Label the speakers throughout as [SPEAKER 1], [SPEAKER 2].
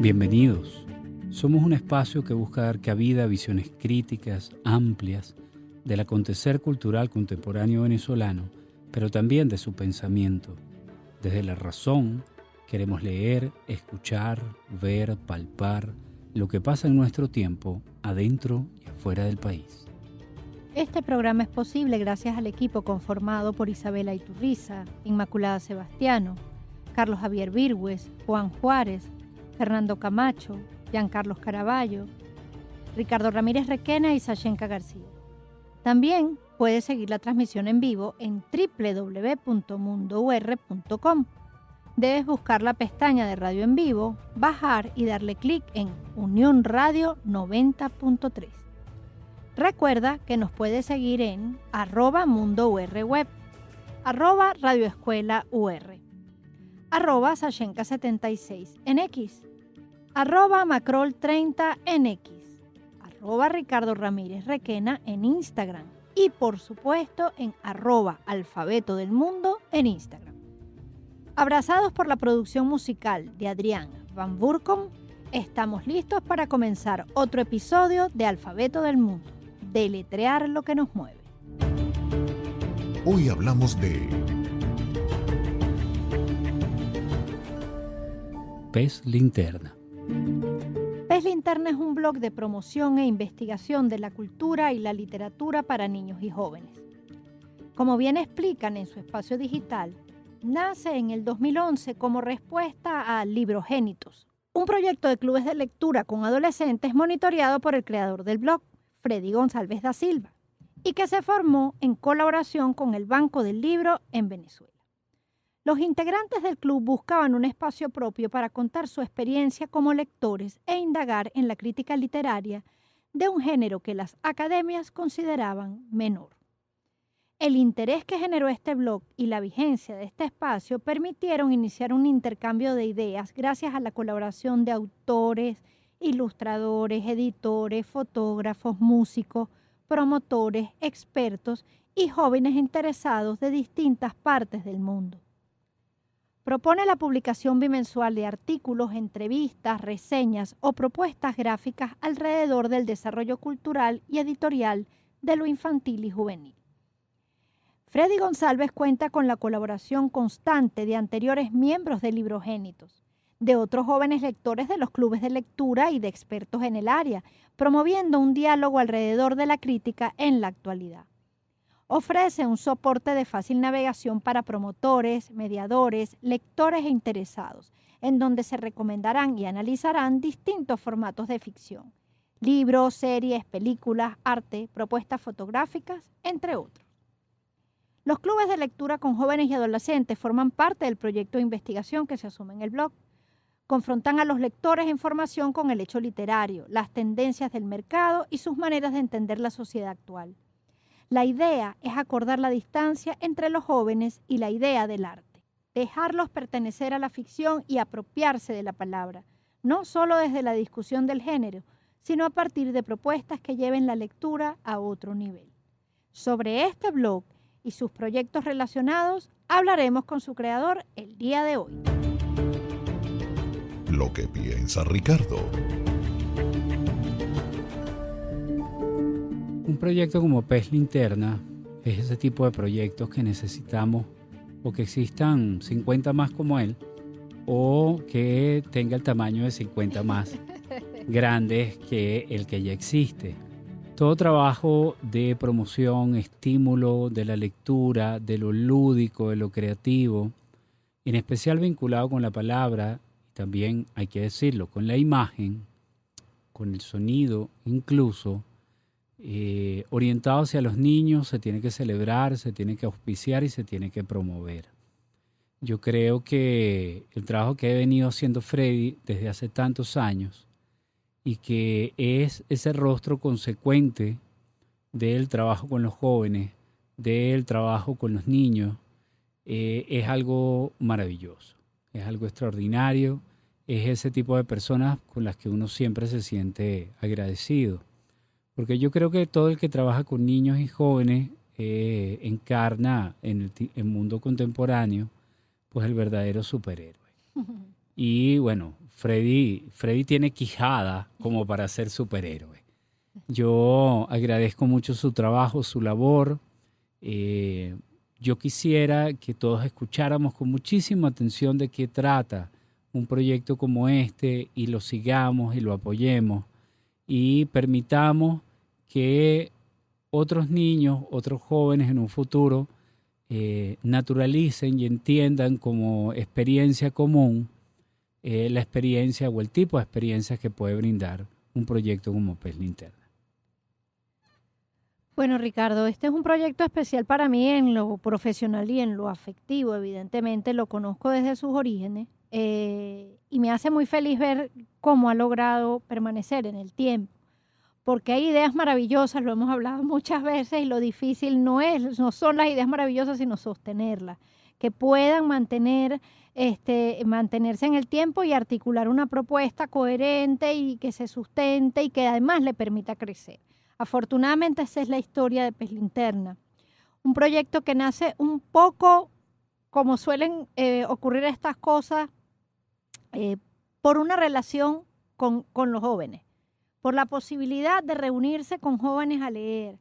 [SPEAKER 1] Bienvenidos. Somos un espacio que busca dar cabida a visiones críticas, amplias, del acontecer cultural contemporáneo venezolano, pero también de su pensamiento. Desde la razón, queremos leer, escuchar, ver, palpar lo que pasa en nuestro tiempo, adentro y afuera del país.
[SPEAKER 2] Este programa es posible gracias al equipo conformado por Isabela Iturriza, Inmaculada Sebastiano, Carlos Javier Virgües, Juan Juárez, Fernando Camacho, Giancarlos Caraballo, Ricardo Ramírez Requena y Sashenka García. También puedes seguir la transmisión en vivo en www.mundour.com. Debes buscar la pestaña de Radio en Vivo, bajar y darle clic en Unión Radio 90.3. Recuerda que nos puedes seguir en @mundourweb, @radioescuelaur, @Sashenka76 en X, @Macrol30 en X, Ricardo Ramírez Requena en Instagram y por supuesto en @Alfabeto del Mundo en Instagram. Abrazados por la producción musical de Adrián Van Burkom, estamos listos para comenzar otro episodio de Alfabeto del Mundo, deletrear lo que nos mueve.
[SPEAKER 3] Hoy hablamos de
[SPEAKER 1] Pez Linterna.
[SPEAKER 2] Pez Linterna es un blog de promoción e investigación de la cultura y la literatura para niños y jóvenes. Como bien explican en su espacio digital, nace en el 2011 como respuesta a Librogénitos, un proyecto de clubes de lectura con adolescentes monitoreado por el creador del blog, Freddy González da Silva, y que se formó en colaboración con el Banco del Libro en Venezuela. Los integrantes del club buscaban un espacio propio para contar su experiencia como lectores e indagar en la crítica literaria de un género que las academias consideraban menor. El interés que generó este blog y la vigencia de este espacio permitieron iniciar un intercambio de ideas gracias a la colaboración de autores, ilustradores, editores, fotógrafos, músicos, promotores, expertos y jóvenes interesados de distintas partes del mundo. Propone la publicación bimensual de artículos, entrevistas, reseñas o propuestas gráficas alrededor del desarrollo cultural y editorial de lo infantil y juvenil. Freddy González cuenta con la colaboración constante de anteriores miembros de Librogénitos, de otros jóvenes lectores de los clubes de lectura y de expertos en el área, promoviendo un diálogo alrededor de la crítica en la actualidad. Ofrece un soporte de fácil navegación para promotores, mediadores, lectores e interesados, en donde se recomendarán y analizarán distintos formatos de ficción, libros, series, películas, arte, propuestas fotográficas, entre otros. Los clubes de lectura con jóvenes y adolescentes forman parte del proyecto de investigación que se asume en el blog. Confrontan a los lectores en formación con el hecho literario, las tendencias del mercado y sus maneras de entender la sociedad actual. La idea es acordar la distancia entre los jóvenes y la idea del arte, dejarlos pertenecer a la ficción y apropiarse de la palabra, no solo desde la discusión del género, sino a partir de propuestas que lleven la lectura a otro nivel. Sobre este blog y sus proyectos relacionados hablaremos con su creador el día de hoy.
[SPEAKER 3] Lo que piensa Ricardo.
[SPEAKER 1] Un proyecto como Pez Linterna es ese tipo de proyectos que necesitamos o que existan 50 más como él o que tenga el tamaño de 50 más grandes que el que ya existe. Todo trabajo de promoción, estímulo de la lectura, de lo lúdico, de lo creativo, en especial vinculado con la palabra, y también hay que decirlo, con la imagen, con el sonido incluso, orientado hacia los niños, se tiene que celebrar, se tiene que auspiciar y se tiene que promover. Yo creo que el trabajo que ha venido haciendo Freddy desde hace tantos años y que es ese rostro consecuente del trabajo con los jóvenes, del trabajo con los niños, es algo maravilloso, es algo extraordinario, es ese tipo de personas con las que uno siempre se siente agradecido. Porque yo creo que todo el que trabaja con niños y jóvenes encarna en el mundo contemporáneo pues el verdadero superhéroe. Y bueno, Freddy tiene quijada como para ser superhéroe. Yo agradezco mucho su trabajo, su labor. Yo quisiera que todos escucháramos con muchísima atención de qué trata un proyecto como este y lo sigamos y lo apoyemos y permitamos que otros niños, otros jóvenes en un futuro naturalicen y entiendan como experiencia común la experiencia o el tipo de experiencias que puede brindar un proyecto como Pez Linterna.
[SPEAKER 2] Bueno, Ricardo, este es un proyecto especial para mí en lo profesional y en lo afectivo. Evidentemente lo conozco desde sus orígenes y me hace muy feliz ver cómo ha logrado permanecer en el tiempo. Porque hay ideas maravillosas, lo hemos hablado muchas veces, y lo difícil no son las ideas maravillosas, sino sostenerlas, que puedan mantenerse en el tiempo y articular una propuesta coherente y que se sustente y que además le permita crecer. Afortunadamente esa es la historia de Pez Linterna, un proyecto que nace un poco como suelen ocurrir estas cosas por una relación con los jóvenes, por la posibilidad de reunirse con jóvenes a leer.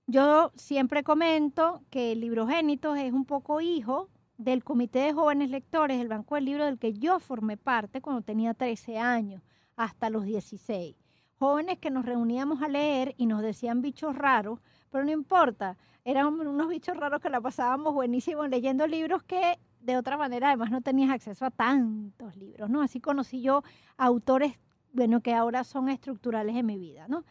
[SPEAKER 2] Yo siempre comento que Librogénitos es un poco hijo del Comité de Jóvenes Lectores del Banco del Libro, del que yo formé parte cuando tenía 13 años hasta los 16. Jóvenes que nos reuníamos a leer y nos decían bichos raros, pero no importa, eran unos bichos raros que la pasábamos buenísimo leyendo libros que de otra manera además no tenías acceso a tantos libros, ¿no? Así conocí yo a autores, bueno, que ahora son estructurales en mi vida, ¿no?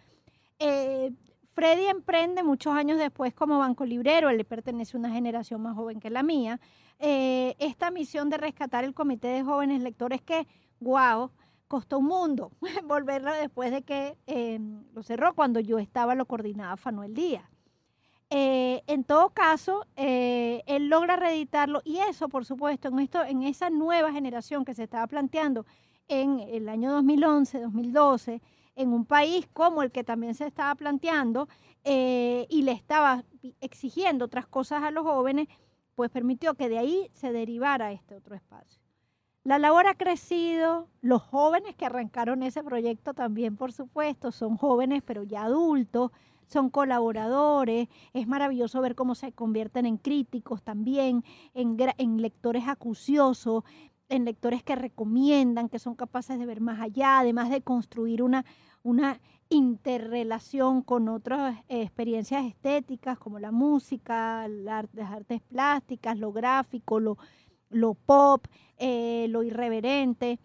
[SPEAKER 2] Freddy emprende muchos años después como bancolibrero, él le pertenece a una generación más joven que la mía, esta misión de rescatar el Comité de Jóvenes Lectores que, wow, costó un mundo volverlo después de que lo cerró, cuando yo lo coordinaba Fanuel Díaz. En todo caso, él logra reeditarlo y eso, por supuesto, en esa nueva generación que se estaba planteando en el año 2011, 2012, en un país como el que también se estaba planteando y le estaba exigiendo otras cosas a los jóvenes, pues permitió que de ahí se derivara este otro espacio. La labor ha crecido, los jóvenes que arrancaron ese proyecto también, por supuesto, son jóvenes pero ya adultos, son colaboradores, es maravilloso ver cómo se convierten en críticos también, en lectores acuciosos, en lectores que recomiendan, que son capaces de ver más allá, además de construir una interrelación con otras experiencias estéticas como la música, las artes plásticas, lo gráfico, lo pop, lo irreverente.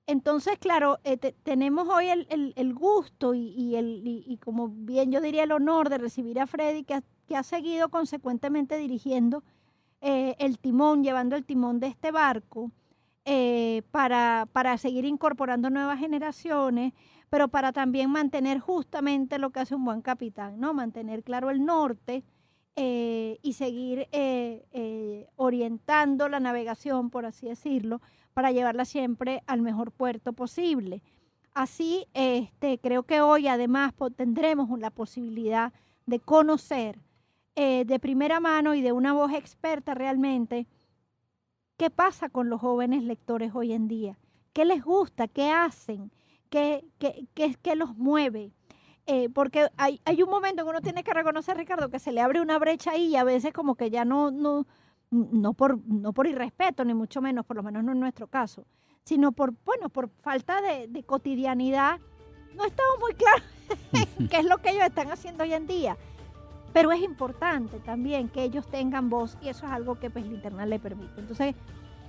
[SPEAKER 2] Entonces, claro, tenemos hoy el gusto y como bien yo diría el honor de recibir a Freddy, que ha seguido consecuentemente dirigiendo el timón, llevando el timón de este barco para seguir incorporando nuevas generaciones, pero para también mantener justamente lo que hace un buen capitán, ¿no? Mantener claro el norte y seguir orientando la navegación, por así decirlo, para llevarla siempre al mejor puerto posible. Así, creo que hoy además tendremos la posibilidad de conocer de primera mano y de una voz experta realmente qué pasa con los jóvenes lectores hoy en día, qué les gusta, qué hacen, qué los mueve. Porque hay un momento que uno tiene que reconocer, Ricardo, que se le abre una brecha ahí y a veces como que ya no por irrespeto, ni mucho menos, por lo menos no en nuestro caso, sino por falta de cotidianidad. No estamos muy claros qué es lo que ellos están haciendo hoy en día. Pero es importante también que ellos tengan voz y eso es algo que Pez Linterna le permite. Entonces,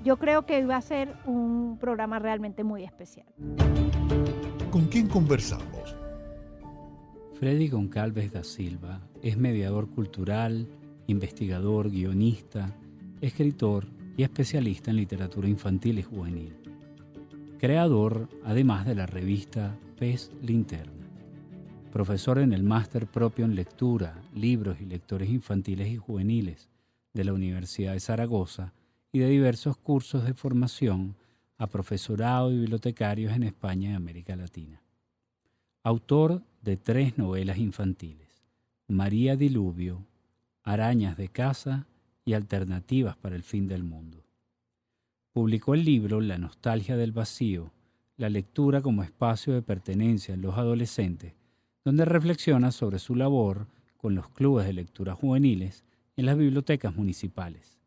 [SPEAKER 2] yo creo que va a ser un programa realmente muy especial.
[SPEAKER 3] ¿Con quién conversamos?
[SPEAKER 1] Freddy Goncalves da Silva es mediador cultural, investigador, guionista, escritor y especialista en literatura infantil y juvenil. Creador, además, de la revista Pez Linterna. Profesor en el Máster Propio en Lectura, Libros y Lectores Infantiles y Juveniles de la Universidad de Zaragoza y de diversos cursos de formación a profesorado y bibliotecarios en España y América Latina. Autor de 3 novelas infantiles, María Diluvio, Arañas de casa y Alternativas para el fin del mundo. Publicó el libro La nostalgia del vacío, la lectura como espacio de pertenencia en los adolescentes, donde reflexiona sobre su labor con los clubes de lectura juveniles en las bibliotecas municipales,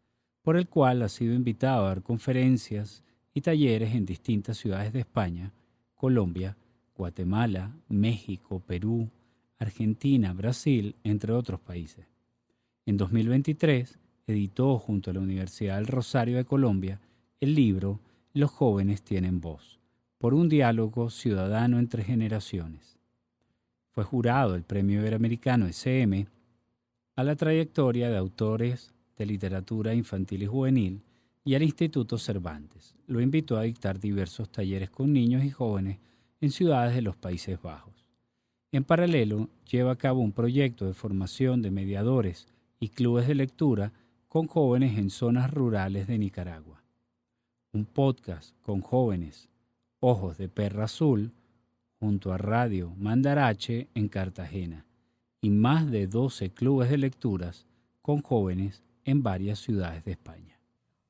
[SPEAKER 1] por el cual ha sido invitado a dar conferencias y talleres en distintas ciudades de España, Colombia, Guatemala, México, Perú, Argentina, Brasil, entre otros países. En 2023 editó junto a la Universidad del Rosario de Colombia el libro Los jóvenes tienen voz, por un diálogo ciudadano entre generaciones. Fue jurado del Premio Iberoamericano SM a la trayectoria de autores de literatura infantil y juvenil y al Instituto Cervantes. Lo invitó a dictar diversos talleres con niños y jóvenes en ciudades de los Países Bajos. En paralelo, lleva a cabo un proyecto de formación de mediadores y clubes de lectura con jóvenes en zonas rurales de Nicaragua. Un podcast con jóvenes, Ojos de Perra Azul, junto a Radio Mandarache en Cartagena, y más de 12 clubes de lecturas con jóvenes en varias ciudades de España.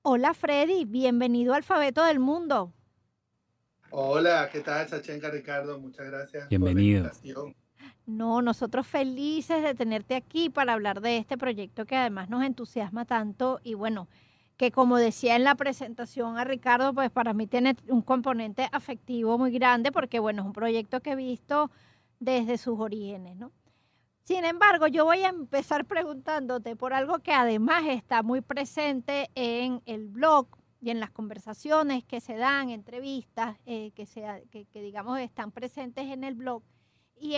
[SPEAKER 2] Hola Freddy, bienvenido a Alfabeto del Mundo.
[SPEAKER 4] Hola, ¿qué tal, Sachenka, Ricardo? Muchas gracias
[SPEAKER 1] Bienvenido.
[SPEAKER 4] por la invitación.
[SPEAKER 2] No, nosotros felices de tenerte aquí para hablar de este proyecto que además nos entusiasma tanto y bueno, que como decía en la presentación a Ricardo, pues para mí tiene un componente afectivo muy grande porque bueno, es un proyecto que he visto desde sus orígenes, ¿no? Sin embargo, yo voy a empezar preguntándote por algo que además está muy presente en el blog y en las conversaciones que se dan, entrevistas que digamos están presentes en el blog, y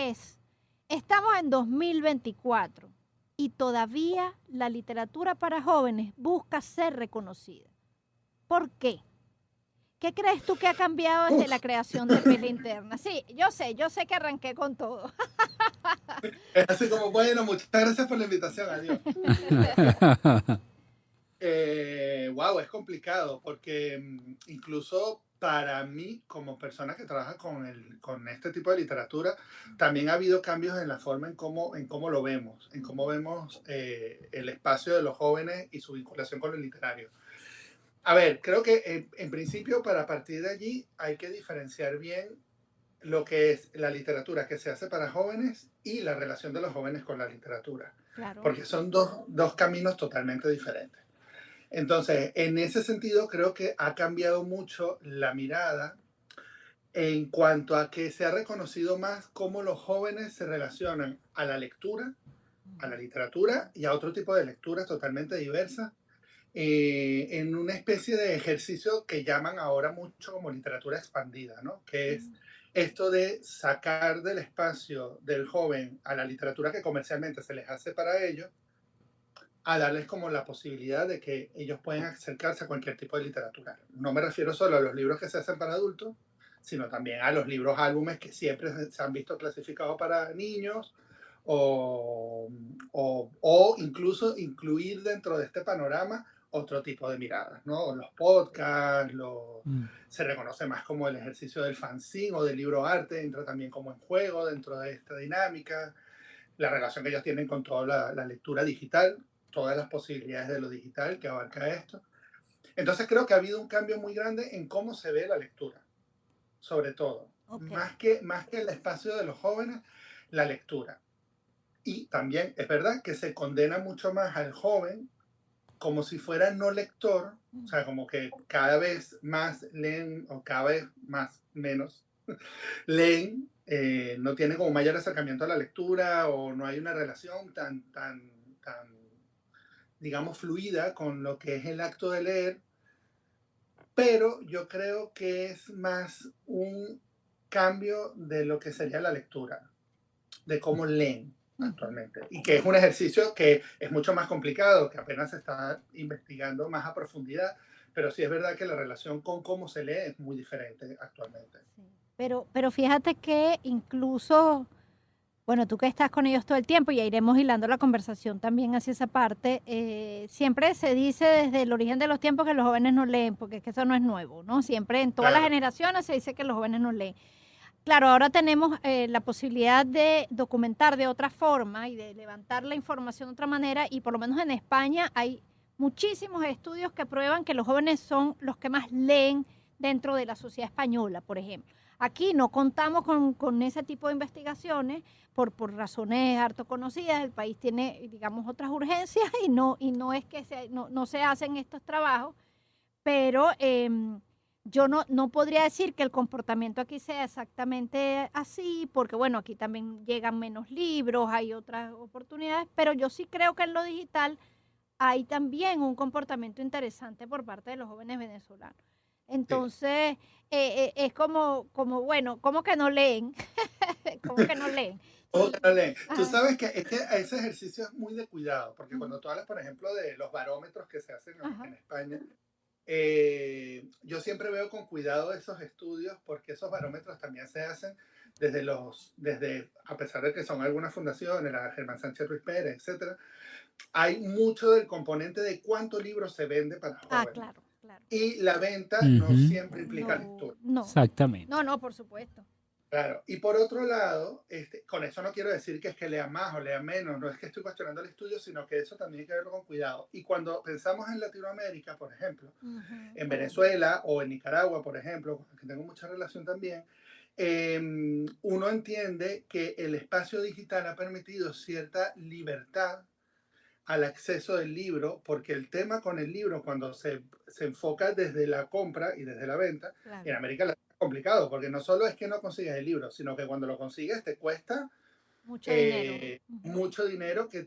[SPEAKER 2] estamos en 2024 y todavía la literatura para jóvenes busca ser reconocida. ¿Por qué? ¿Qué crees tú que ha cambiado desde la creación de Peli Interna? Sí, yo sé que arranqué con todo.
[SPEAKER 4] Es así como, bueno, muchas gracias por la invitación, adiós. Wow, es complicado porque incluso para mí, como persona que trabaja con este tipo de literatura, también ha habido cambios en la forma en cómo lo vemos, en cómo vemos el espacio de los jóvenes y su vinculación con lo literario. A ver, creo que en principio para partir de allí hay que diferenciar bien lo que es la literatura que se hace para jóvenes y la relación de los jóvenes con la literatura.
[SPEAKER 2] Claro.
[SPEAKER 4] Porque son dos caminos totalmente diferentes. Entonces, en ese sentido, creo que ha cambiado mucho la mirada en cuanto a que se ha reconocido más cómo los jóvenes se relacionan a la lectura, a la literatura y a otro tipo de lecturas totalmente diversas, en una especie de ejercicio que llaman ahora mucho como literatura expandida, ¿no? Que es esto de sacar del espacio del joven a la literatura que comercialmente se les hace para ellos, a darles como la posibilidad de que ellos pueden acercarse a cualquier tipo de literatura. No me refiero solo a los libros que se hacen para adultos, sino también a los libros álbumes que siempre se han visto clasificados para niños, o incluso incluir dentro de este panorama otro tipo de miradas, ¿no? Los podcasts, se reconoce más como el ejercicio del fanzine o del libro arte, entra también como en juego dentro de esta dinámica, la relación que ellos tienen con toda la lectura digital, todas las posibilidades de lo digital que abarca esto. Entonces creo que ha habido un cambio muy grande en cómo se ve la lectura, sobre todo. Okay. Más que el espacio de los jóvenes, la lectura. Y también es verdad que se condena mucho más al joven como si fuera no lector, o sea, como que cada vez más leen o cada vez menos leen, no tienen como mayor acercamiento a la lectura o no hay una relación tan digamos, fluida con lo que es el acto de leer, pero yo creo que es más un cambio de lo que sería la lectura, de cómo leen actualmente, y que es un ejercicio que es mucho más complicado, que apenas se está investigando más a profundidad, pero sí es verdad que la relación con cómo se lee es muy diferente actualmente.
[SPEAKER 2] Sí. Pero fíjate que incluso, bueno, tú que estás con ellos todo el tiempo, y ya iremos hilando la conversación también hacia esa parte, siempre se dice desde el origen de los tiempos que los jóvenes no leen, porque es que eso no es nuevo, ¿no? Siempre en todas las generaciones se dice que los jóvenes no leen. Claro, ahora tenemos la posibilidad de documentar de otra forma y de levantar la información de otra manera, y por lo menos en España hay muchísimos estudios que prueban que los jóvenes son los que más leen dentro de la sociedad española, por ejemplo. Aquí no contamos con ese tipo de investigaciones por razones harto conocidas. El país tiene, digamos, otras urgencias y no es que no se hacen estos trabajos, pero yo no podría decir que el comportamiento aquí sea exactamente así, porque bueno, aquí también llegan menos libros, hay otras oportunidades, pero yo sí creo que en lo digital hay también un comportamiento interesante por parte de los jóvenes venezolanos. Entonces, es como, bueno, ¿cómo que no leen? ¿Cómo que no leen?
[SPEAKER 4] Órale. Tú
[SPEAKER 2] Ajá.
[SPEAKER 4] sabes que ese ejercicio es muy de cuidado, porque
[SPEAKER 2] Ujú.
[SPEAKER 4] cuando tú hablas, por ejemplo, de los barómetros que se hacen
[SPEAKER 2] Ajá.
[SPEAKER 4] en España, yo siempre veo con cuidado esos estudios, porque esos barómetros también se hacen a pesar de que son algunas fundaciones, la Germán Sánchez Ruiz Pérez, etcétera, hay mucho del componente de cuántos libros se vende para
[SPEAKER 2] Ah,
[SPEAKER 4] jóvenes.
[SPEAKER 2] claro.
[SPEAKER 4] Y la venta no siempre implica lectura.
[SPEAKER 2] No.
[SPEAKER 1] Exactamente.
[SPEAKER 2] No, por supuesto.
[SPEAKER 4] Claro, y por otro lado, con eso no quiero decir que es que lea más o lea menos, no es que estoy cuestionando el estudio, sino que eso también hay que verlo con cuidado. Y cuando pensamos en Latinoamérica, por ejemplo, en Venezuela o en Nicaragua, por ejemplo, con el que tengo mucha relación también, uno entiende que el espacio digital ha permitido cierta libertad al acceso del libro, porque el tema con el libro, cuando se enfoca desde la compra y desde la venta,
[SPEAKER 2] Claro.
[SPEAKER 4] en América Latina es complicado, porque no solo es que no consigues el libro, sino que cuando lo consigues te cuesta
[SPEAKER 2] Mucho dinero.
[SPEAKER 4] mucho dinero que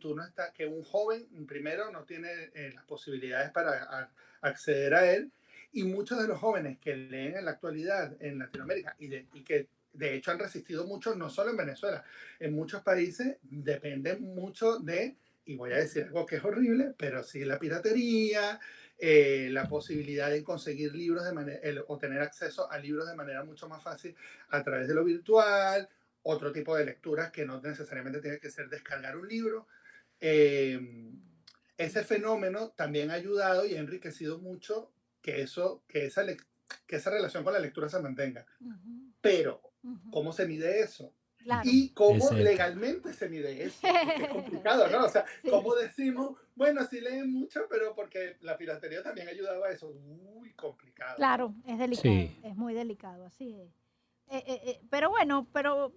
[SPEAKER 4] un joven primero no tiene las posibilidades para acceder a él, y muchos de los jóvenes que leen en la actualidad en Latinoamérica y que de hecho han resistido mucho, no solo en Venezuela, en muchos países dependen mucho de, y voy a decir algo que es horrible, pero sí la piratería, la posibilidad de conseguir libros o tener acceso a libros de manera mucho más fácil a través de lo virtual, otro tipo de lecturas que no necesariamente tiene que ser descargar un libro. Ese fenómeno también ha ayudado y ha enriquecido mucho que esa relación con la lectura se mantenga. Pero, ¿cómo se mide eso?
[SPEAKER 2] Claro.
[SPEAKER 4] Y cómo
[SPEAKER 1] Exacto.
[SPEAKER 4] legalmente se mide eso. Porque es complicado, ¿no? O sea,
[SPEAKER 2] Sí.
[SPEAKER 4] ¿cómo decimos? Bueno, sí leen mucho, pero porque la piratería también ayudaba a eso. Uy, complicado.
[SPEAKER 2] Claro, es delicado,
[SPEAKER 1] Sí.
[SPEAKER 2] es muy delicado, así es. Pero bueno, pero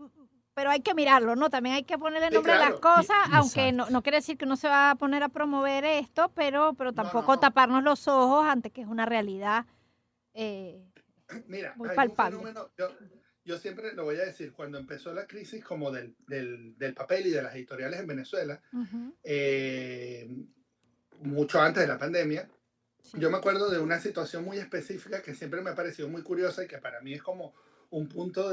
[SPEAKER 2] hay que mirarlo, ¿no? También hay que ponerle
[SPEAKER 4] Sí,
[SPEAKER 2] nombre a las
[SPEAKER 4] claro.
[SPEAKER 2] cosas, aunque
[SPEAKER 1] Exacto.
[SPEAKER 2] no quiere decir que uno se va a poner a promover esto, pero tampoco
[SPEAKER 4] no.
[SPEAKER 2] taparnos los ojos ante que es una realidad
[SPEAKER 4] Mira,
[SPEAKER 2] muy
[SPEAKER 4] hay
[SPEAKER 2] palpable.
[SPEAKER 4] un fenómeno, yo siempre lo voy a decir, cuando empezó la crisis como del papel y de las editoriales en Venezuela,
[SPEAKER 2] Ujú.
[SPEAKER 4] mucho antes de la pandemia,
[SPEAKER 2] Sí.
[SPEAKER 4] yo me acuerdo de una situación muy específica que siempre me ha parecido muy curiosa y que para mí es como un punto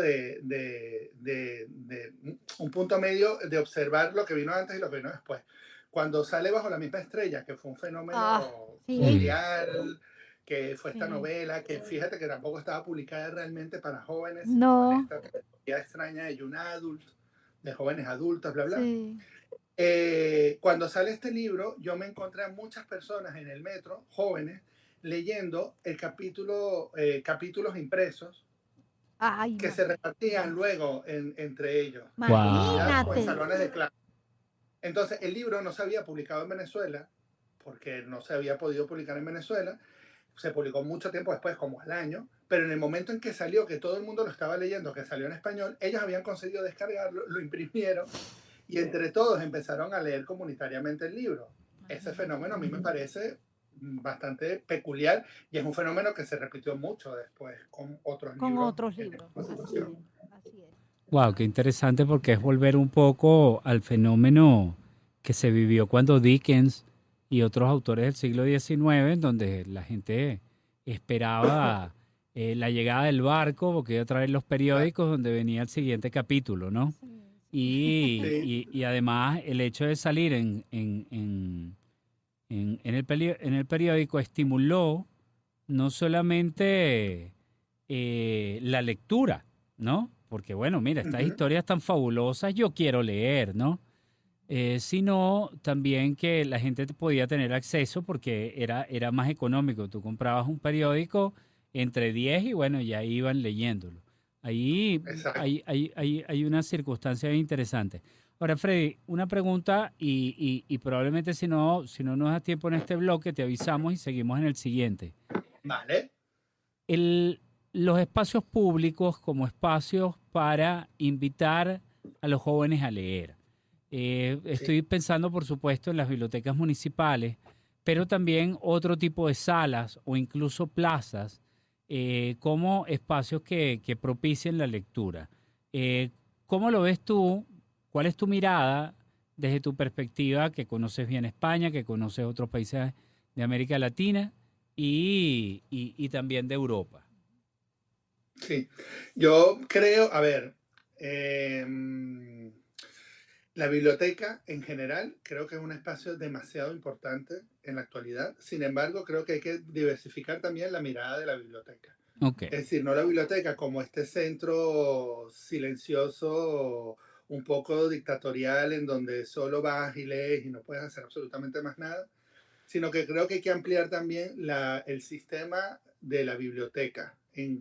[SPEAKER 4] un punto medio de observar lo que vino antes y lo que vino después. Cuando sale Bajo la misma estrella, que fue un fenómeno
[SPEAKER 2] Sí.
[SPEAKER 4] mundial, que fue esta
[SPEAKER 2] Sí.
[SPEAKER 4] novela, que fíjate que tampoco estaba publicada realmente para jóvenes,
[SPEAKER 2] No.
[SPEAKER 4] sino en esta categoría extraña de young adult, de jóvenes adultos, bla, bla.
[SPEAKER 2] Sí.
[SPEAKER 4] Cuando sale este libro, yo me encontré a muchas personas en el metro, jóvenes, leyendo capítulos impresos
[SPEAKER 2] Ay,
[SPEAKER 4] que se repartían luego entre ellos,
[SPEAKER 2] imagínate.
[SPEAKER 4] o en salones de clase. Entonces, el libro no se había publicado en Venezuela, porque no se había podido publicar en Venezuela. Se publicó mucho tiempo después, como al año, pero en el momento en que salió, que todo el mundo lo estaba leyendo, que salió en español, ellos habían conseguido descargarlo, lo imprimieron y entre todos empezaron a leer comunitariamente el libro. Ese fenómeno a mí me parece bastante peculiar y es un fenómeno que se repitió mucho después con otros libros.
[SPEAKER 2] Así es.
[SPEAKER 1] Wow, qué interesante porque es volver un poco al fenómeno que se vivió cuando Dickens y otros autores del siglo XIX, en donde la gente esperaba la llegada del barco porque iba a traer los periódicos donde venía el siguiente capítulo, ¿no? Y además el hecho de salir en el periódico estimuló no solamente la lectura, ¿no? Porque bueno, mira, estas historias tan fabulosas yo quiero leer, ¿no? Sino también que la gente podía tener acceso porque era más económico. Tú comprabas un periódico entre 10 y bueno, ya iban leyéndolo. Ahí hay una circunstancia interesante. Ahora, Freddy, una pregunta y probablemente si no nos da tiempo en este bloque, te avisamos y seguimos en el siguiente.
[SPEAKER 4] Vale.
[SPEAKER 1] los espacios públicos como espacios para invitar a los jóvenes a leer. Estoy pensando, por supuesto, en las bibliotecas municipales, pero también otro tipo de salas o incluso plazas como espacios que propicien la lectura. ¿Cómo lo ves tú? ¿Cuál es tu mirada desde tu perspectiva, que conoces bien España, que conoces otros países de América Latina y también de Europa?
[SPEAKER 4] Sí, yo creo, a ver, em, la biblioteca en general creo que es un espacio demasiado importante en la actualidad. Sin embargo, creo que hay que diversificar también la mirada de la biblioteca.
[SPEAKER 1] Ok,
[SPEAKER 4] Es decir, no la biblioteca como este centro silencioso, un poco dictatorial, en donde solo vas y lees y no puedes hacer absolutamente más nada, sino que creo que hay que ampliar también el sistema de la biblioteca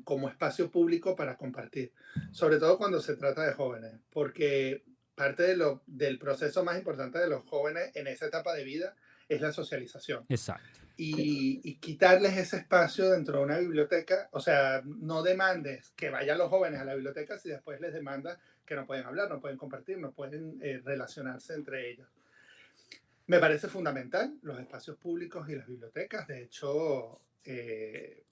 [SPEAKER 4] como espacio público para compartir, sobre todo cuando se trata de jóvenes, porque parte del proceso más importante de los jóvenes en esa etapa de vida es la socialización.
[SPEAKER 1] exacto.
[SPEAKER 4] Y quitarles ese espacio dentro de una biblioteca, o sea, no demandes que vayan los jóvenes a la biblioteca si después les demandas que no pueden hablar, no pueden compartir, no pueden relacionarse entre ellos. Me parece fundamental los espacios públicos y las bibliotecas. De hecho,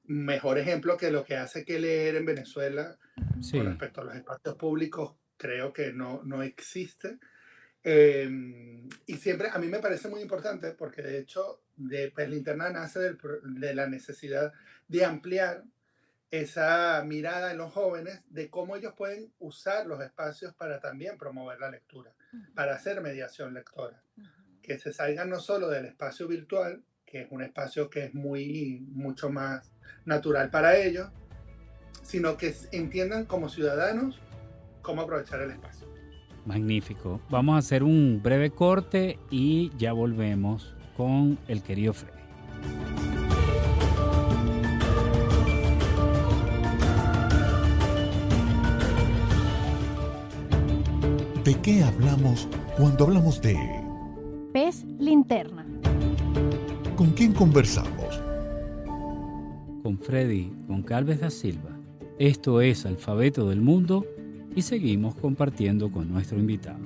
[SPEAKER 4] mejor ejemplo que lo que hace que leer en Venezuela
[SPEAKER 1] Sí,
[SPEAKER 4] con respecto a los espacios públicos, creo que no existe. Y siempre a mí me parece muy importante porque de hecho de Linterna nace de la necesidad de ampliar esa mirada en los jóvenes de cómo ellos pueden usar los espacios para también promover la lectura, para hacer mediación lectora, que se salgan no solo del espacio virtual, que es un espacio que es mucho más natural para ellos, sino que entiendan como ciudadanos cómo aprovechar el espacio.
[SPEAKER 1] magnífico. Vamos a hacer un breve corte y ya volvemos con el querido Freddy.
[SPEAKER 3] ¿De qué hablamos cuando hablamos de
[SPEAKER 2] Pez Linterna.
[SPEAKER 3] con quién conversamos?
[SPEAKER 1] Con Freddy Goncalves da Silva. Esto es Alfabeto del Mundo y seguimos compartiendo con nuestro invitado.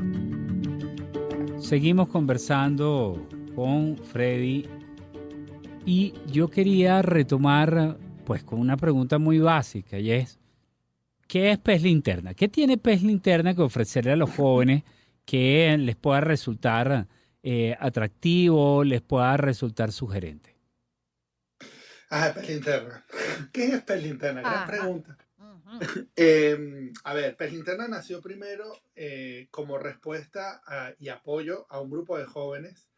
[SPEAKER 1] Seguimos conversando con Freddy y yo quería retomar pues con una pregunta muy básica y es ¿qué es Pez Linterna? ¿Qué tiene Pez Linterna que ofrecerle a los jóvenes que les pueda resultar atractivo, les pueda resultar sugerente?
[SPEAKER 4] Pez Linterna. ¿Qué es Pez Linterna? Gran
[SPEAKER 2] Ajá.
[SPEAKER 4] pregunta. A ver, Pez Linterna nació primero como respuesta y apoyo a un grupo de jóvenes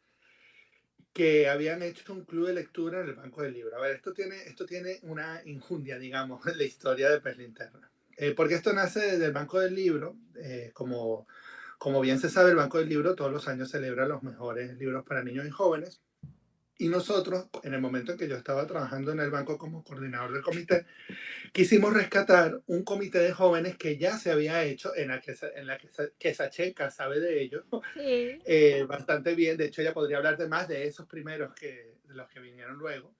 [SPEAKER 4] que habían hecho un club de lectura en el Banco del Libro. A ver, esto tiene una injundia, digamos, en la historia de Pez Linterna. Porque esto nace del Banco del Libro. Como bien se sabe, el Banco del Libro todos los años celebra los mejores libros para niños y jóvenes. Y nosotros, en el momento en que yo estaba trabajando en el banco como coordinador del comité, quisimos rescatar un comité de jóvenes que ya se había hecho, en la que Sachenka sabe de ello
[SPEAKER 2] Sí.
[SPEAKER 4] bastante bien. De hecho, ella podría hablar de más de esos primeros de los que vinieron luego.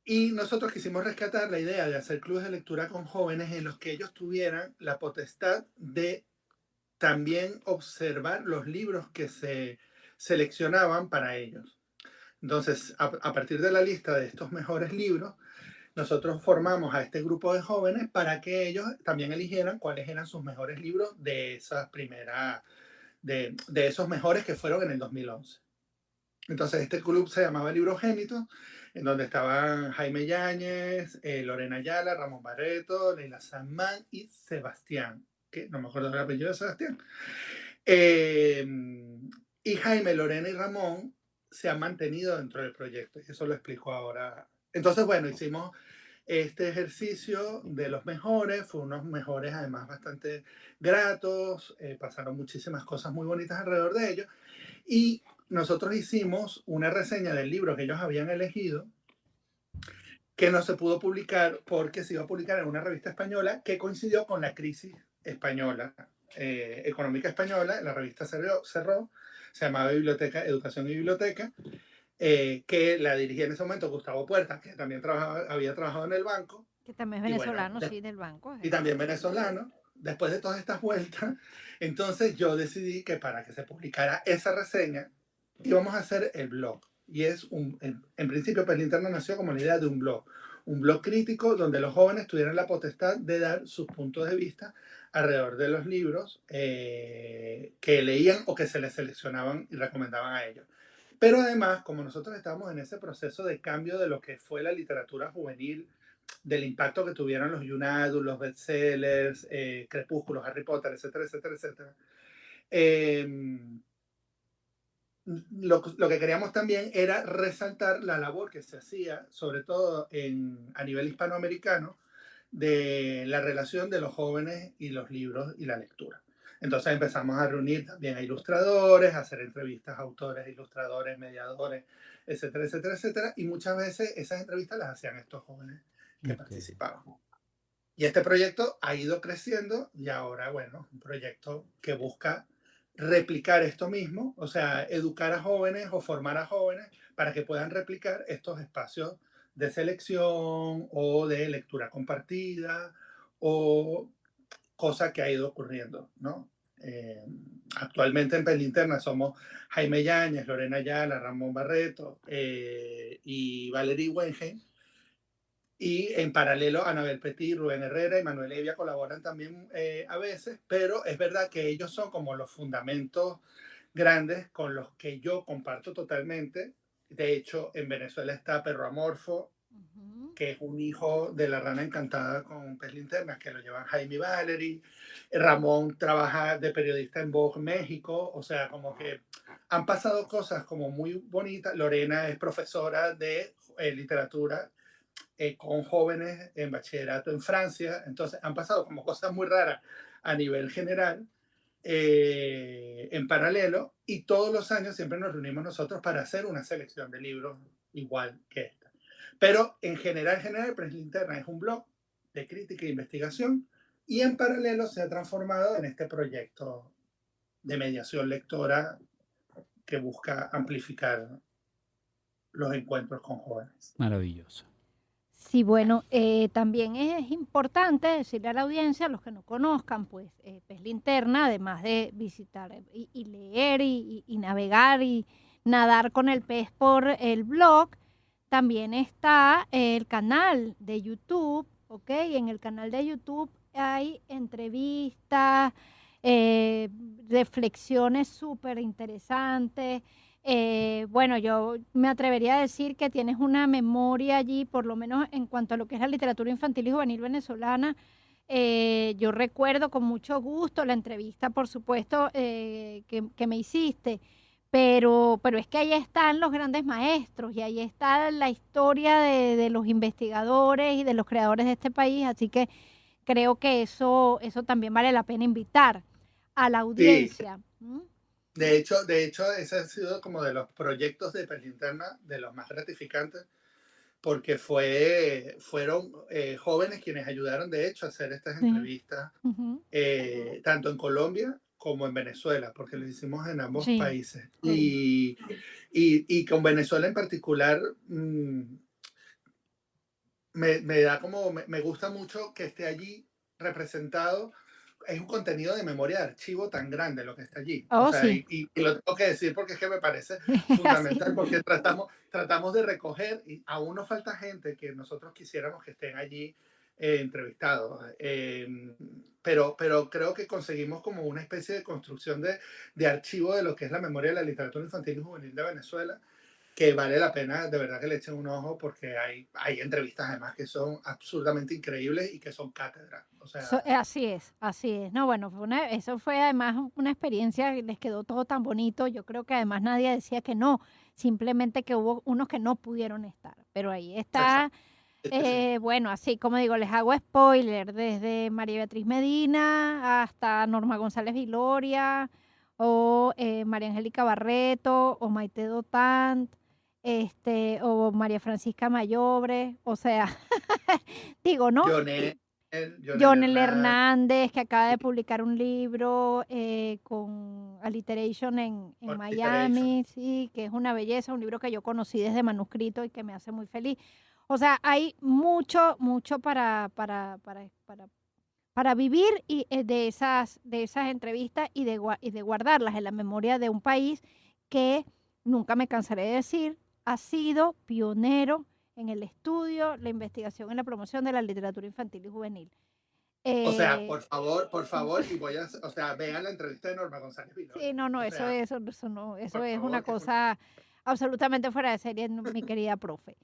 [SPEAKER 4] Y nosotros quisimos rescatar la idea de hacer clubes de lectura con jóvenes en los que ellos tuvieran la potestad de también observar los libros que se seleccionaban para ellos. Entonces, a partir de la lista de estos mejores libros, nosotros formamos a este grupo de jóvenes para que ellos también eligieran cuáles eran sus mejores libros de esas primeras, de esos mejores que fueron en el 2011. Entonces, este club se llamaba Librogénitos, en donde estaban Jaime Yáñez, Lorena Ayala, Ramón Barreto, Leila Samán y Sebastián, que no me acuerdo del apellido de Sebastián. Y Jaime, Lorena y Ramón se han mantenido dentro del proyecto, y eso lo explico ahora. Entonces, bueno, hicimos este ejercicio de los mejores, fue unos mejores además bastante gratos, pasaron muchísimas cosas muy bonitas alrededor de ellos, y nosotros hicimos una reseña del libro que ellos habían elegido, que no se pudo publicar porque se iba a publicar en una revista española que coincidió con la crisis española, económica española. La revista cerró, se llamaba Biblioteca, Educación y Biblioteca, que la dirigía en ese momento Gustavo Puerta, que también había trabajado en el banco,
[SPEAKER 2] Que también es
[SPEAKER 4] Y bueno,
[SPEAKER 2] venezolano, sí, del banco.
[SPEAKER 4] y también venezolano. Después de todas estas vueltas, entonces yo decidí que para que se publicara esa reseña, íbamos a hacer el blog. Y es en principio, pues Linterna nació como la idea de un blog crítico donde los jóvenes tuvieran la potestad de dar sus puntos de vista alrededor de los libros que leían o que se les seleccionaban y recomendaban a ellos. Pero además, como nosotros estamos en ese proceso de cambio de lo que fue la literatura juvenil, del impacto que tuvieron los Young Adult, los bestsellers, Crepúsculo, Harry Potter, etcétera, etcétera, etcétera. Eh, lo que queríamos también era resaltar la labor que se hacía, sobre todo a nivel hispanoamericano, de la relación de los jóvenes y los libros y la lectura. Entonces empezamos a reunir también a ilustradores, a hacer entrevistas a autores, ilustradores, mediadores, etcétera, etcétera, etcétera. Y muchas veces esas entrevistas las hacían estos jóvenes que participaban. Y este proyecto ha ido creciendo y ahora, bueno, un proyecto que busca replicar esto mismo, o sea, educar a jóvenes o formar a jóvenes para que puedan replicar estos espacios de selección o de lectura compartida o cosa que ha ido ocurriendo, ¿no? Actualmente en Pelinterna somos Jaime Yáñez, Lorena Ayala, Ramón Barreto y Valerie Wengen. Y en paralelo, Anabel Petit, Rubén Herrera y Manuel Evia colaboran también a veces, pero es verdad que ellos son como los fundamentos grandes con los que yo comparto totalmente. De hecho, en Venezuela está Perro Amorfo, que es un hijo de la rana encantada con Pez Linterna, que lo llevan Jaime y Valerie. Ramón trabaja de periodista en Vogue México, o sea, como que han pasado cosas como muy bonitas. Lorena es profesora de literatura con jóvenes en bachillerato en Francia. Entonces han pasado como cosas muy raras a nivel general en paralelo, y todos los años siempre nos reunimos nosotros para hacer una selección de libros igual que esta. Pero en general, Press Linterna es un blog de crítica e investigación y en paralelo se ha transformado en este proyecto de mediación lectora que busca amplificar los encuentros con jóvenes.
[SPEAKER 1] Maravilloso.
[SPEAKER 2] Sí, bueno, también es importante decirle a la audiencia, a los que no conozcan, pues Pez Linterna, además de visitar y leer y navegar y nadar con el pez por el blog, también está el canal de YouTube, ¿ok? En el canal de YouTube hay entrevistas, reflexiones súper interesantes. Bueno, yo me atrevería a decir que tienes una memoria allí, por lo menos en cuanto a lo que es la literatura infantil y juvenil venezolana. Yo recuerdo con mucho gusto la entrevista, por supuesto, que me hiciste, pero es que ahí están los grandes maestros y ahí está la historia de los investigadores y de los creadores de este país, así que creo que eso también vale la pena invitar a la audiencia.
[SPEAKER 4] Sí. De hecho, ese ha sido como de los proyectos de Pez Linterna, de los más gratificantes, porque fueron jóvenes quienes ayudaron, de hecho, a hacer estas entrevistas, tanto en Colombia como en Venezuela, porque lo hicimos en ambos países. Y con Venezuela en particular, me gusta mucho que esté allí representado. Es un contenido de memoria de archivo tan grande lo que está allí.
[SPEAKER 2] Oh,
[SPEAKER 4] o sea,
[SPEAKER 2] sí.
[SPEAKER 4] y lo tengo que decir porque es que me parece fundamental, porque tratamos de recoger, y aún nos falta gente que nosotros quisiéramos que estén allí entrevistados. Pero creo que conseguimos como una especie de construcción de archivo de lo que es la memoria de la literatura infantil y juvenil de Venezuela, que vale la pena de verdad que le echen un ojo, porque hay entrevistas además que son absurdamente increíbles y que son cátedra. O sea,
[SPEAKER 2] así es. No, bueno, eso fue además una experiencia, les quedó todo tan bonito. Yo creo que además nadie decía que no, simplemente que hubo unos que no pudieron estar. Pero ahí está, bueno, así como digo, les hago spoiler, desde María Beatriz Medina hasta Norma González Viloria, o María Angélica Barreto, o Maite Dotant, o María Francisca Mayobre, o sea, digo, ¿no? Jonel Hernández, que acaba de publicar un libro con Alliteration en Miami, sí, que es una belleza, un libro que yo conocí desde manuscrito y que me hace muy feliz. O sea, hay mucho, mucho para vivir y de esas entrevistas y de guardarlas en la memoria de un país que, nunca me cansaré de decir, ha sido pionero en el estudio, la investigación y la promoción de la literatura infantil y juvenil.
[SPEAKER 4] O sea,
[SPEAKER 2] Eh,
[SPEAKER 4] por favor, y voy a, o sea, vean la entrevista de Norma González
[SPEAKER 2] sí,
[SPEAKER 4] Viloria.
[SPEAKER 2] no, no,
[SPEAKER 4] O sea,
[SPEAKER 2] eso no, eso
[SPEAKER 4] por
[SPEAKER 2] es una
[SPEAKER 4] favor, que
[SPEAKER 2] cosa absolutamente fuera de serie, mi querida profe.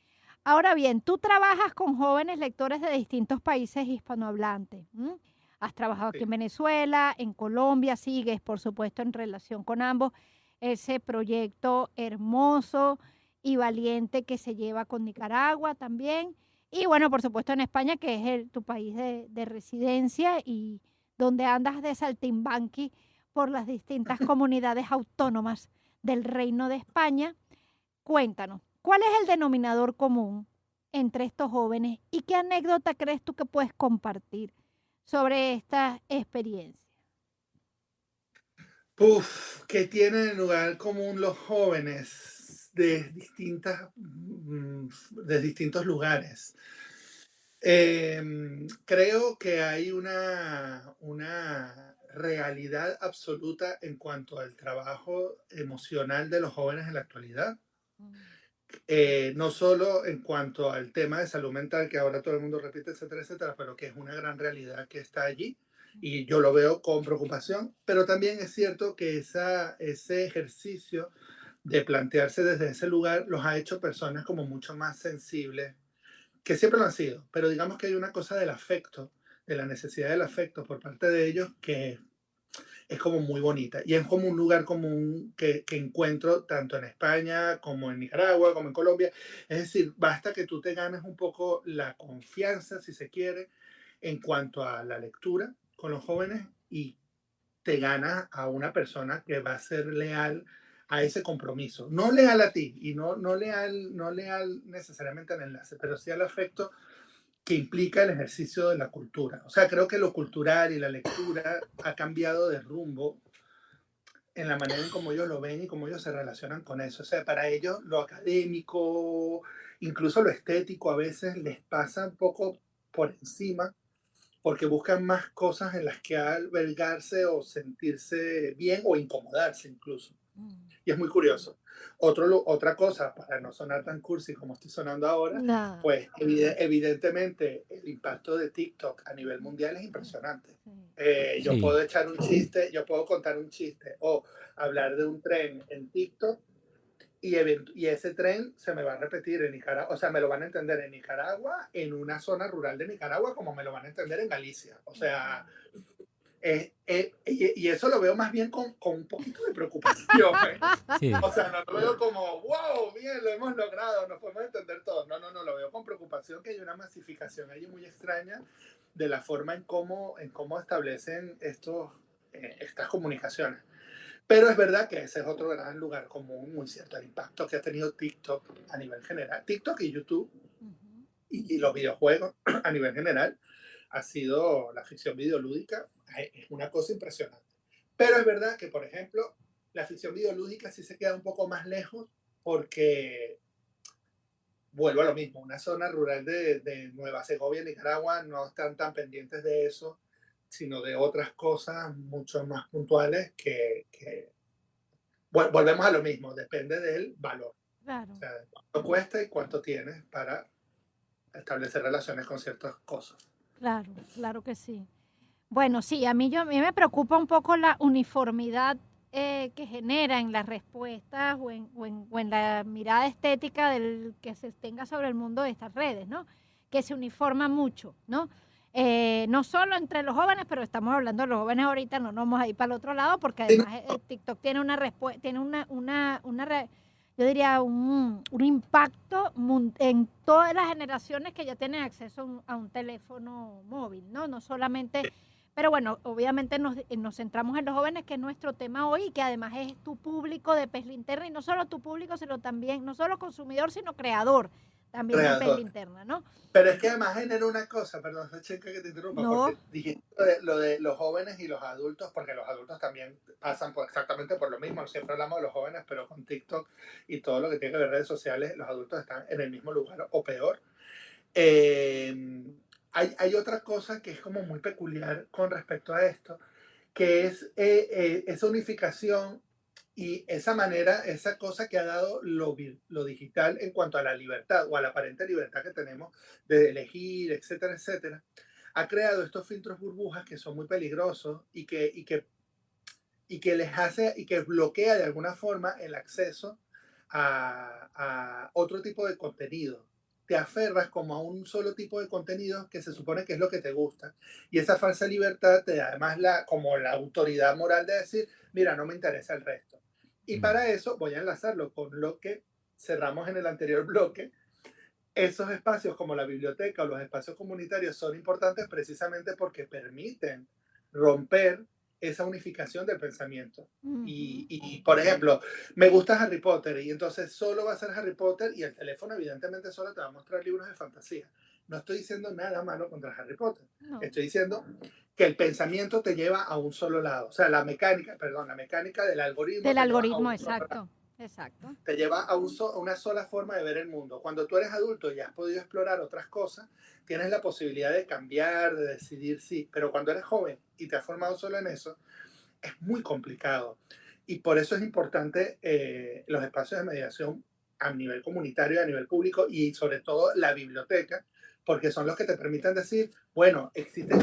[SPEAKER 2] Ahora bien, tú trabajas con jóvenes lectores de distintos países hispanohablantes. ¿M? Has trabajado aquí
[SPEAKER 4] sí.
[SPEAKER 2] en Venezuela, en Colombia, sigues, por supuesto, en relación con ambos, ese proyecto hermoso y valiente que se lleva con Nicaragua también. Y bueno, por supuesto, en España, que es tu país de residencia y donde andas de saltimbanqui por las distintas comunidades autónomas del Reino de España. Cuéntanos, ¿cuál es el denominador común entre estos jóvenes y qué anécdota crees tú que puedes compartir sobre esta experiencia?
[SPEAKER 4] Puf, ¿qué tienen en lugar común los jóvenes de distintos lugares? Creo que hay una realidad absoluta en cuanto al trabajo emocional de los jóvenes en la actualidad.
[SPEAKER 2] Mm,
[SPEAKER 4] No solo en cuanto al tema de salud mental, que ahora todo el mundo repite, etcétera, etcétera, pero que es una gran realidad que está allí y yo lo veo con preocupación, pero también es cierto que ese ejercicio de plantearse desde ese lugar los ha hecho personas como mucho más sensibles, que siempre lo han sido, pero digamos que hay una cosa del afecto, de la necesidad del afecto por parte de ellos que es como muy bonita y es como un lugar común que encuentro tanto en España como en Nicaragua, como en Colombia. Es decir, basta que tú te ganes un poco la confianza, si se quiere, en cuanto a la lectura con los jóvenes y te ganas a una persona que va a ser leal a ese compromiso. No leal a ti y no leal necesariamente al enlace, pero sí al afecto que implica el ejercicio de la cultura. O sea, creo que lo cultural y la lectura ha cambiado de rumbo en la manera en cómo ellos lo ven y cómo ellos se relacionan con eso. O sea, para ellos lo académico, incluso lo estético, a veces les pasa un poco por encima porque buscan más cosas en las que albergarse o sentirse bien o incomodarse incluso.
[SPEAKER 2] mm.
[SPEAKER 4] Y es muy curioso. Otra cosa, para no sonar tan cursi como estoy sonando ahora,
[SPEAKER 2] Nada.
[SPEAKER 4] pues evidentemente el impacto de TikTok a nivel mundial es
[SPEAKER 2] Sí,
[SPEAKER 4] impresionante.
[SPEAKER 2] sí.
[SPEAKER 4] Yo
[SPEAKER 1] Sí,
[SPEAKER 4] puedo echar un chiste, yo puedo contar un chiste o hablar de un tren en TikTok y ese tren se me va a repetir en Nicaragua, o sea, me lo van a entender en Nicaragua, en una zona rural de Nicaragua, como me lo van a entender en Galicia. O sea,
[SPEAKER 2] Ujú.
[SPEAKER 4] y eso lo veo más bien con un poquito de preocupación.
[SPEAKER 1] sí,
[SPEAKER 4] O sea, no lo veo como, wow, bien, lo hemos logrado, nos podemos entender todos. No, no, no, lo veo con preocupación que hay una masificación ahí muy extraña de la forma en cómo establecen estas comunicaciones. Pero es verdad que ese es otro gran lugar común, muy cierto, el impacto que ha tenido TikTok a nivel general. TikTok y YouTube
[SPEAKER 2] Ujú.
[SPEAKER 4] y los videojuegos a nivel general ha sido la ficción videolúdica, es una cosa impresionante. Pero es verdad que, por ejemplo, la ficción videolúdica sí se queda un poco más lejos porque, vuelvo a lo mismo, una zona rural de Nueva Segovia, Nicaragua, no están tan pendientes de eso, sino de otras cosas mucho más puntuales volvemos a lo mismo, depende del valor. O
[SPEAKER 2] Claro,
[SPEAKER 4] sea, cuánto cuesta y cuánto tienes para establecer relaciones con ciertas cosas.
[SPEAKER 2] claro, claro que sí. Bueno, sí, a mí me preocupa un poco la uniformidad que genera en las respuestas o en la mirada estética del que se tenga sobre el mundo de estas redes, ¿no? Que se uniforma mucho, ¿no? No solo entre los jóvenes, pero estamos hablando de los jóvenes ahorita, no nos vamos a ir para el otro lado, porque
[SPEAKER 4] Sí,
[SPEAKER 2] además TikTok tiene una respuesta, tiene yo diría, un impacto en todas las generaciones que ya tienen acceso a un teléfono móvil, ¿no? No solamente, pero bueno, obviamente nos centramos en los jóvenes, que es nuestro tema hoy, y que además es tu público de Pez Linterna, y no solo tu público, sino también, no solo consumidor, sino creador también en Pez
[SPEAKER 4] creador.
[SPEAKER 2] Linterna, ¿no?
[SPEAKER 4] Pero es que además genera una cosa, perdón, Checa, que te interrumpa,
[SPEAKER 2] No,
[SPEAKER 4] porque dijiste lo de los jóvenes y los adultos, porque los adultos también pasan exactamente por lo mismo. Siempre hablamos de los jóvenes, pero con TikTok y todo lo que tiene que ver redes sociales, los adultos están en el mismo lugar o peor. Eh, hay otra cosa que es como muy peculiar con respecto a esto, que es esa unificación y esa manera, esa cosa que ha dado lo digital en cuanto a la libertad o a la aparente libertad que tenemos de elegir, etcétera, etcétera, ha creado estos filtros burbujas que son muy peligrosos y que les hace y que bloquea de alguna forma el acceso a otro tipo de contenido. Te aferras como a un solo tipo de contenido que se supone que es lo que te gusta. Y esa falsa libertad te da además como la autoridad moral de decir, mira, no me interesa el resto. Y
[SPEAKER 1] Mm.
[SPEAKER 4] para eso voy a enlazarlo con lo que cerramos en el anterior bloque. Esos espacios como la biblioteca o los espacios comunitarios son importantes precisamente porque permiten romper esa unificación del pensamiento.
[SPEAKER 2] Ujú.
[SPEAKER 4] Por ejemplo, me gusta Harry Potter y entonces solo va a ser Harry Potter y el teléfono evidentemente solo te va a mostrar libros de fantasía. No estoy diciendo nada malo contra Harry Potter.
[SPEAKER 2] No,
[SPEAKER 4] Estoy diciendo que el pensamiento te lleva a un solo lado. O sea, la mecánica del algoritmo
[SPEAKER 2] del
[SPEAKER 4] te lleva a
[SPEAKER 2] algoritmo,
[SPEAKER 4] un solo lado,
[SPEAKER 2] exacto, exacto.
[SPEAKER 4] te lleva a una sola forma de ver el mundo. Cuando tú eres adulto y has podido explorar otras cosas, tienes la posibilidad de cambiar, de decidir sí, pero cuando eres joven y te has formado solo en eso, es muy complicado. Y por eso es importante los espacios de mediación a nivel comunitario, a nivel público y sobre todo la biblioteca, porque son los que te permiten decir, bueno, existe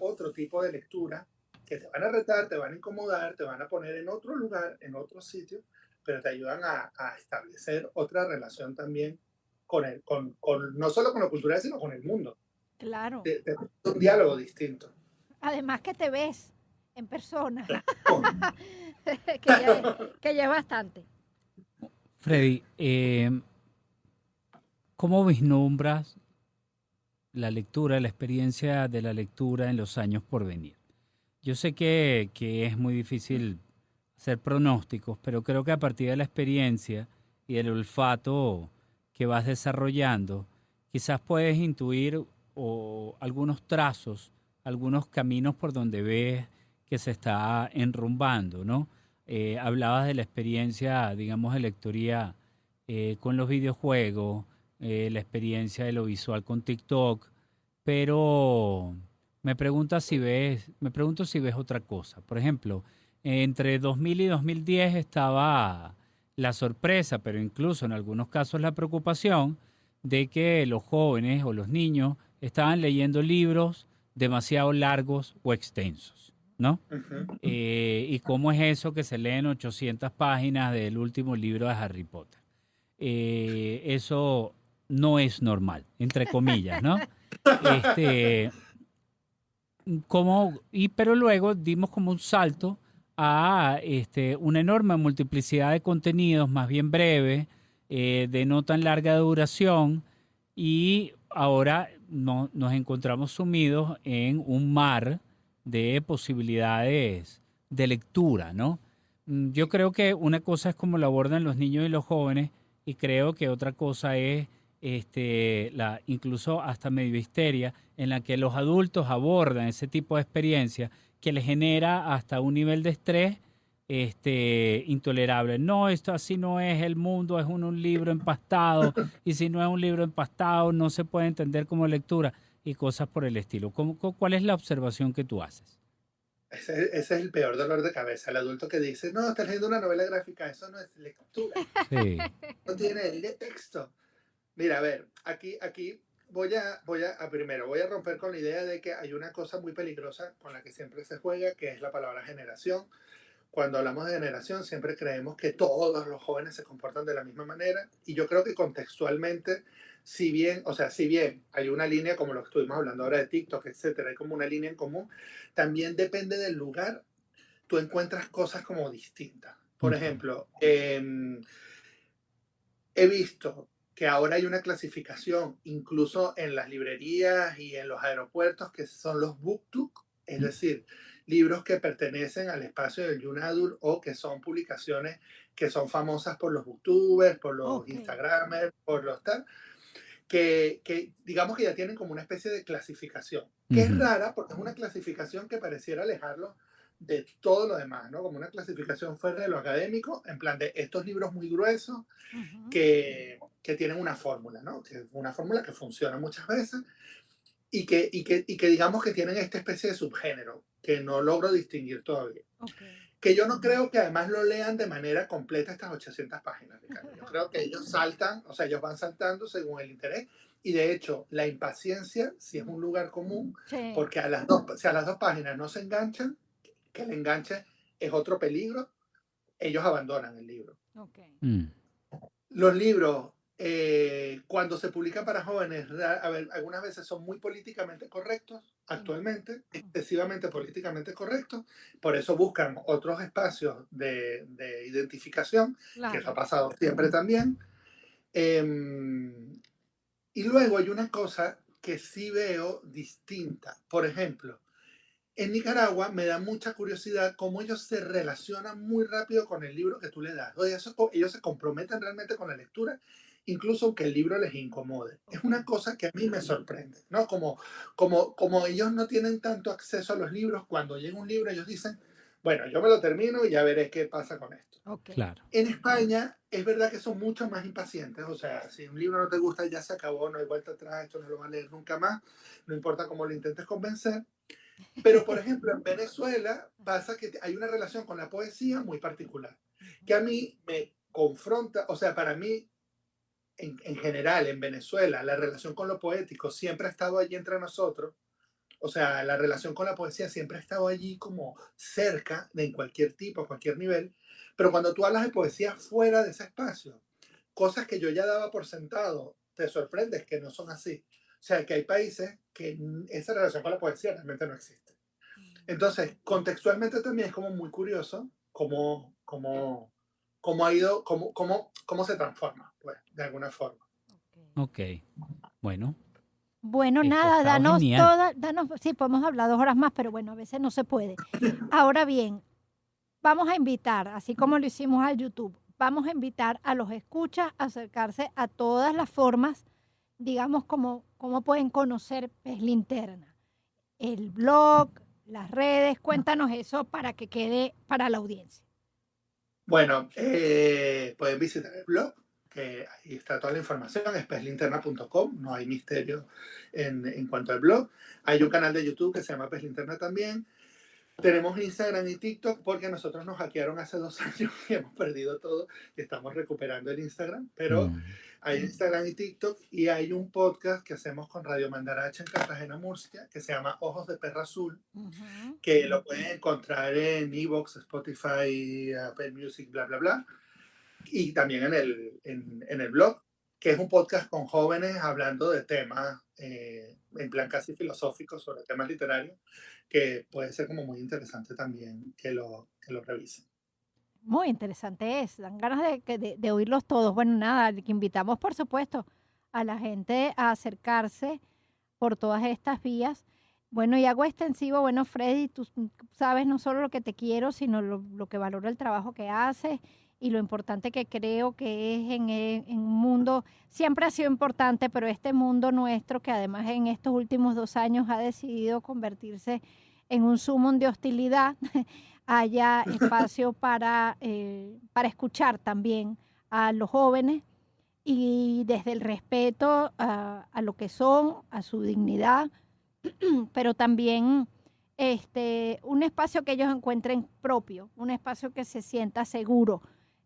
[SPEAKER 4] otro tipo de lectura que te van a retar, te van a incomodar, te van a poner en otro lugar, en otro sitio, pero te ayudan a establecer otra relación también no solo con la cultura, sino con el mundo.
[SPEAKER 2] Claro.
[SPEAKER 4] Un diálogo distinto.
[SPEAKER 2] Además que te ves en persona,
[SPEAKER 4] Oh.
[SPEAKER 2] que ya es bastante.
[SPEAKER 1] Freddy, ¿cómo vislumbras la lectura, la experiencia de la lectura en los años por venir? Yo sé que es muy difícil hacer pronósticos, pero creo que a partir de la experiencia y del olfato que vas desarrollando, quizás puedes intuir algunos trazos, algunos caminos por donde ves que se está enrumbando, ¿no? Hablabas de la experiencia, digamos, de lectoría con los videojuegos, la experiencia de lo visual con TikTok, pero me pregunto si ves otra cosa. Por ejemplo, entre 2000 y 2010 estaba la sorpresa, pero incluso en algunos casos la preocupación de que los jóvenes o los niños estaban leyendo libros demasiado largos o extensos, ¿no?
[SPEAKER 4] Ujú.
[SPEAKER 1] ¿Y cómo es eso que se leen 800 páginas del último libro de Harry Potter? Eso no es normal, entre comillas, ¿no? Este, pero luego dimos como un salto a una enorme multiplicidad de contenidos, más bien breves, de no tan larga duración, y ahora nos encontramos sumidos en un mar de posibilidades de lectura, ¿no? Yo creo que una cosa es como lo abordan los niños y los jóvenes, y creo que otra cosa es incluso hasta medio histeria en la que los adultos abordan ese tipo de experiencia que les genera hasta un nivel de estrés intolerable. No, esto así no es el mundo, es un libro empastado, y si no es un libro empastado no se puede entender como lectura y cosas por el estilo. ¿Cuál es la observación que tú haces?
[SPEAKER 4] Ese es el peor dolor de cabeza. El adulto que dice, no, estás leyendo una novela gráfica, eso no es lectura,
[SPEAKER 1] Sí.
[SPEAKER 4] no tiene el de texto. Mira, a ver, aquí primero, voy a romper con la idea de que hay una cosa muy peligrosa con la que siempre se juega, que es la palabra generación. Cuando hablamos de generación, siempre creemos que todos los jóvenes se comportan de la misma manera, y yo creo que contextualmente, si bien hay una línea como lo que estuvimos hablando ahora de TikTok, etcétera, hay como una línea en común, también depende del lugar, tú encuentras cosas como distintas. Por
[SPEAKER 1] Ujú.
[SPEAKER 4] ejemplo, he visto que ahora hay una clasificación, incluso en las librerías y en los aeropuertos, que son los BookTok, es decir, libros que pertenecen al espacio del Young Adult o que son publicaciones que son famosas por los booktubers, por los
[SPEAKER 2] Ok.
[SPEAKER 4] instagramers, por los tal, que digamos que ya tienen como una especie de clasificación, que es
[SPEAKER 1] Ujú.
[SPEAKER 4] rara porque es una clasificación que pareciera alejarlos de todo lo demás, ¿no? Como una clasificación fuera de lo académico, en plan de estos libros muy gruesos
[SPEAKER 2] Ujú.
[SPEAKER 4] que tienen una fórmula, ¿no? Que es una fórmula que funciona muchas veces y que digamos que tienen esta especie de subgénero que no logro distinguir todavía.
[SPEAKER 2] Ok.
[SPEAKER 4] Que yo no creo que además lo lean de manera completa estas 800 páginas, Ricardo. Yo creo que ellos saltan, o sea, ellos van saltando según el interés. Y de hecho, la impaciencia sí es un lugar común,
[SPEAKER 2] Sí.
[SPEAKER 4] porque si a las dos páginas no se enganchan, que el enganche es otro peligro, ellos abandonan el libro.
[SPEAKER 2] Ok.
[SPEAKER 1] Mm.
[SPEAKER 4] Los libros, cuando se publican para jóvenes, a ver, algunas veces son muy políticamente correctos, actualmente, excesivamente políticamente correctos, por eso buscan otros espacios de identificación, que eso ha
[SPEAKER 2] Claro.
[SPEAKER 4] pasado siempre también. Eh, y luego hay una cosa que sí veo distinta. Por ejemplo, en Nicaragua me da mucha curiosidad cómo ellos se relacionan muy rápido con el libro que tú le das. Oye, ellos se comprometen realmente con la lectura, incluso aunque el libro les incomode. Es una cosa que a mí me sorprende, ¿no? Como ellos no tienen tanto acceso a los libros, cuando llega un libro ellos dicen, bueno, yo me lo termino y ya veré qué pasa con esto.
[SPEAKER 2] Ok.
[SPEAKER 1] Claro.
[SPEAKER 4] En España es verdad que son mucho más impacientes, o sea, si un libro no te gusta ya se acabó, no hay vuelta atrás, esto no lo van a leer nunca más, no importa cómo lo intentes convencer. Pero, por ejemplo, en Venezuela pasa que hay una relación con la poesía muy particular, que a mí me confronta, o sea, para mí, en general, en Venezuela, la relación con lo poético siempre ha estado allí entre nosotros, o sea, la relación con la poesía siempre ha estado allí como cerca, de en cualquier tipo, a cualquier nivel, pero cuando tú hablas de poesía fuera de ese espacio, cosas que yo ya daba por sentado, te sorprendes que no son así. O sea, que hay países que esa relación con la poesía realmente no existe. Entonces, contextualmente también es como muy curioso cómo ha ido, cómo se transforma, pues, de alguna forma.
[SPEAKER 1] Ok. Bueno,
[SPEAKER 2] Bueno,
[SPEAKER 1] esto ha
[SPEAKER 2] nada,
[SPEAKER 1] estado genial.
[SPEAKER 2] sí, podemos hablar 2 horas más, pero bueno, a veces no se puede. Ahora bien, vamos a invitar, así como lo hicimos al YouTube, vamos a invitar a los escuchas a acercarse a todas las formas, digamos, como pueden conocer Pez Linterna. El blog, las redes, cuéntanos eso para que quede para la audiencia.
[SPEAKER 4] Bueno, pueden visitar el blog, que ahí está toda la información, es peslinterna.com, no hay misterio en cuanto al blog. Hay un canal de YouTube que se llama Pez Linterna también. Tenemos Instagram y TikTok porque nosotros nos hackearon hace 2 años y hemos perdido todo y estamos recuperando el Instagram, pero
[SPEAKER 1] Mm.
[SPEAKER 4] hay Instagram y TikTok y hay un podcast que hacemos con Radio Mandaracha en Cartagena, Murcia, que se llama Ojos de Perra Azul,
[SPEAKER 2] Ujú.
[SPEAKER 4] que lo pueden encontrar en Evox, Spotify, Apple Music, bla, bla, bla, y también en el blog, que es un podcast con jóvenes hablando de temas en plan casi filosóficos sobre temas literarios, que puede ser como muy interesante también que lo revisen.
[SPEAKER 2] Muy interesante es, dan ganas de oírlos todos. Bueno, nada, que invitamos, por supuesto, a la gente a acercarse por todas estas vías. Bueno, y hago extensivo, bueno, Freddy, tú sabes no solo lo que te quiero, sino lo que valoro el trabajo que haces y lo importante que creo que es en un mundo, siempre ha sido importante, pero este mundo nuestro, que además en estos últimos 2 años ha decidido convertirse en un sumum de hostilidad, haya espacio para escuchar también a los jóvenes y desde el respeto a lo que son, a su dignidad, pero también un espacio que ellos encuentren propio, un espacio que se sienta seguro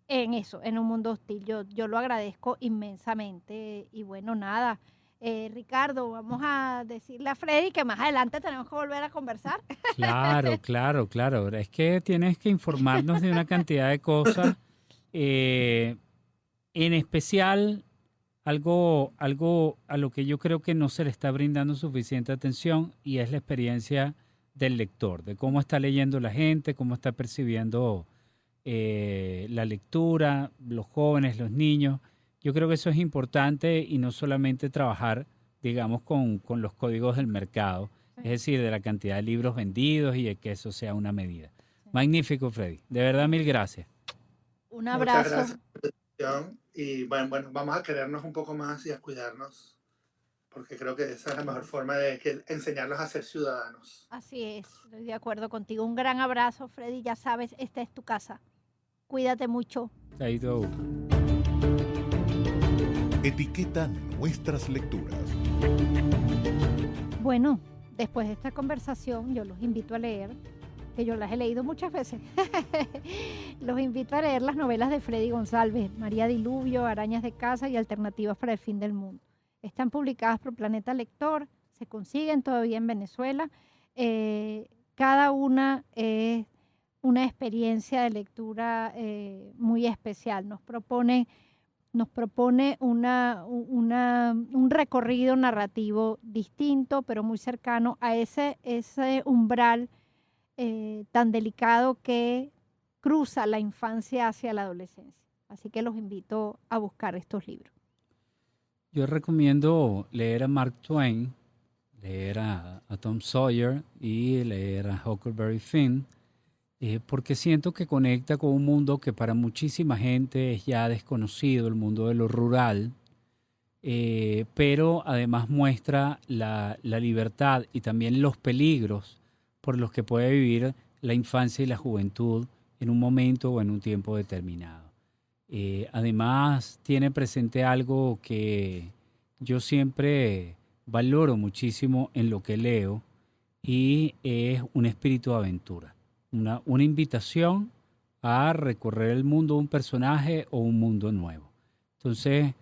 [SPEAKER 2] en eso, en un mundo hostil. Yo lo agradezco inmensamente y bueno, nada. Ricardo, vamos a decirle a Freddy que más adelante tenemos que volver a conversar.
[SPEAKER 1] Claro, claro, claro. Es que tienes que informarnos de una cantidad de cosas. En especial, algo a lo que yo creo que no se le está brindando suficiente atención y es la experiencia del lector, de cómo está leyendo la gente, cómo está percibiendo la lectura, los jóvenes, los niños. Yo creo que eso es importante y no solamente trabajar, digamos, con los códigos del mercado, es decir, de la cantidad de libros vendidos y de que eso sea una medida. Magnífico, Freddy. De verdad, mil gracias.
[SPEAKER 2] Un
[SPEAKER 4] Muchas
[SPEAKER 2] abrazo.
[SPEAKER 4] gracias por la atención y bueno, vamos a querernos un poco más y a cuidarnos porque creo que esa es la mejor forma de enseñarlos a ser ciudadanos.
[SPEAKER 2] Así es, estoy de acuerdo contigo. Un gran abrazo, Freddy. Ya sabes, esta es tu casa. Cuídate mucho.
[SPEAKER 1] Chaito.
[SPEAKER 3] Etiqueta nuestras lecturas.
[SPEAKER 2] Bueno, después de esta conversación, yo los invito a leer, que yo las he leído muchas veces. Los invito a leer las novelas de Freddy González, María Diluvio, Arañas de Casa y Alternativas para el Fin del Mundo. Están publicadas por Planeta Lector, se consiguen todavía en Venezuela. Cada una es una experiencia de lectura muy especial. Nos propone un recorrido narrativo distinto, pero muy cercano a ese umbral tan delicado que cruza la infancia hacia la adolescencia. Así que los invito a buscar estos libros.
[SPEAKER 1] Yo recomiendo leer a Mark Twain, leer a Tom Sawyer y leer a Huckleberry Finn, porque siento que conecta con un mundo que para muchísima gente es ya desconocido, el mundo de lo rural, pero además muestra la libertad y también los peligros por los que puede vivir la infancia y la juventud en un momento o en un tiempo determinado. Además tiene presente algo que yo siempre valoro muchísimo en lo que leo, y es un espíritu de aventura, una invitación a recorrer el mundo de un personaje o un mundo nuevo. Entonces,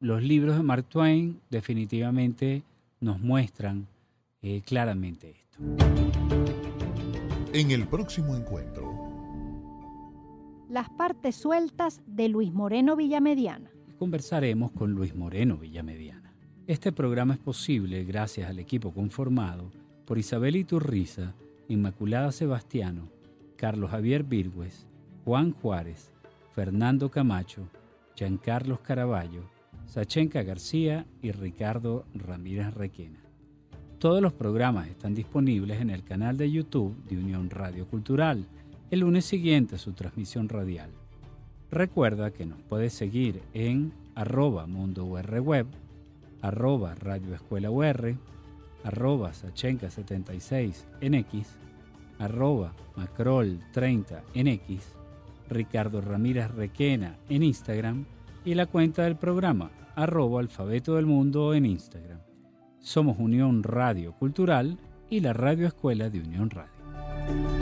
[SPEAKER 1] los libros de Mark Twain definitivamente nos muestran claramente esto.
[SPEAKER 3] En el próximo encuentro.
[SPEAKER 2] Las partes sueltas de Luis Moreno Villamediana.
[SPEAKER 1] Conversaremos con Luis Moreno Villamediana. Este programa es posible gracias al equipo conformado por Isabel Iturriza, Inmaculada Sebastiano, Carlos Javier Virgües, Juan Juárez, Fernando Camacho, Giancarlos Caraballo, Sachenka García y Ricardo Ramírez Requena. Todos los programas están disponibles en el canal de YouTube de Unión Radio Cultural el lunes siguiente a su transmisión radial. Recuerda que nos puedes seguir en @mundourweb, @radioescuelaur, @sachenka76 en X, @macrol30 en X, Ricardo Ramírez Requena en Instagram y la cuenta del programa @alfabeto del mundo en Instagram. Somos Unión Radio Cultural y la Radio Escuela de Unión Radio.